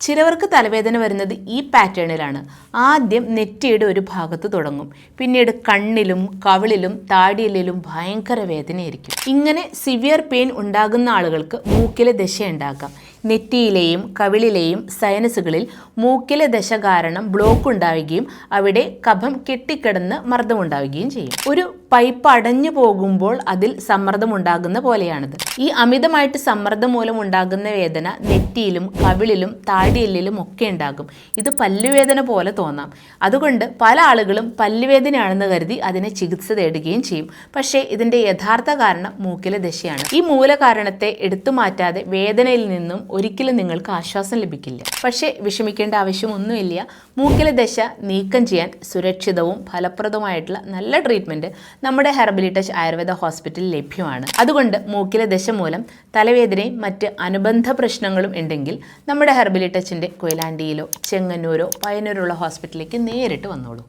ചിലവർക്ക് തലവേദന വരുന്നത് ഈ പാറ്റേണിലാണ്. ആദ്യം നെറ്റിയുടെ ഒരു ഭാഗത്ത് തുടങ്ങും, പിന്നീട് കണ്ണിലും കവിളിലും താടിയെല്ലിലും ഭയങ്കര വേദനയായിരിക്കും. ഇങ്ങനെ സിവിയർ പെയിൻ ഉണ്ടാകുന്ന ആളുകൾക്ക് മൂക്കിലെ ദശ ഉണ്ടാകാം. നെറ്റിയിലെയും കവിളിലെയും സൈനസുകളിൽ മൂക്കിലെ ദശ കാരണം ബ്ലോക്ക് ഉണ്ടാവുകയും അവിടെ കഫം കെട്ടിക്കിടന്ന് മർദ്ദമുണ്ടാവുകയും ചെയ്യും. ഒരു പൈപ്പ് അടഞ്ഞു പോകുമ്പോൾ അതിൽ സമ്മർദ്ദം ഉണ്ടാകുന്ന പോലെയാണിത്. ഈ അമിതമായിട്ട് സമ്മർദ്ദം മൂലം ഉണ്ടാകുന്ന വേദന നെറ്റിയിലും കവിളിലും താടിയെല്ലിലും ഒക്കെ ഉണ്ടാകും. ഇത് പല്ലുവേദന പോലെ തോന്നാം. അതുകൊണ്ട് പല ആളുകളും പല്ലുവേദനയാണെന്ന് കരുതി അതിനെ ചികിത്സ തേടുകയും ചെയ്യും. പക്ഷേ ഇതിൻ്റെ യഥാർത്ഥ കാരണം മൂക്കിലെ ദശയാണ്. ഈ മൂലകാരണത്തെ എടുത്തു മാറ്റാതെ വേദനയിൽ നിന്നും ഒരിക്കലും നിങ്ങൾക്ക് ആശ്വാസം ലഭിക്കില്ല. പക്ഷേ വിഷമിക്കേണ്ട ആവശ്യമൊന്നുമില്ല. മൂക്കിലെ ദശ നീക്കം ചെയ്യാൻ സുരക്ഷിതവും ഫലപ്രദവുമായിട്ടുള്ള നല്ല ട്രീറ്റ്മെൻറ്റ് നമ്മുടെ ഹെർബലി ടച്ച് ആയുർവേദ ഹോസ്പിറ്റലിൽ ലഭ്യമാണ്. അതുകൊണ്ട് മൂക്കിലെ ദശ മൂലം തലവേദനയും മറ്റ് അനുബന്ധ പ്രശ്നങ്ങളും ഉണ്ടെങ്കിൽ നമ്മുടെ ഹെർബലി ടച്ചിൻ്റെ കൊയിലാണ്ടിയിലോ ചെങ്ങന്നൂരോ പയ്യന്നൂരുള്ള ഹോസ്പിറ്റലിലേക്ക് നേരിട്ട് വന്നോളൂ.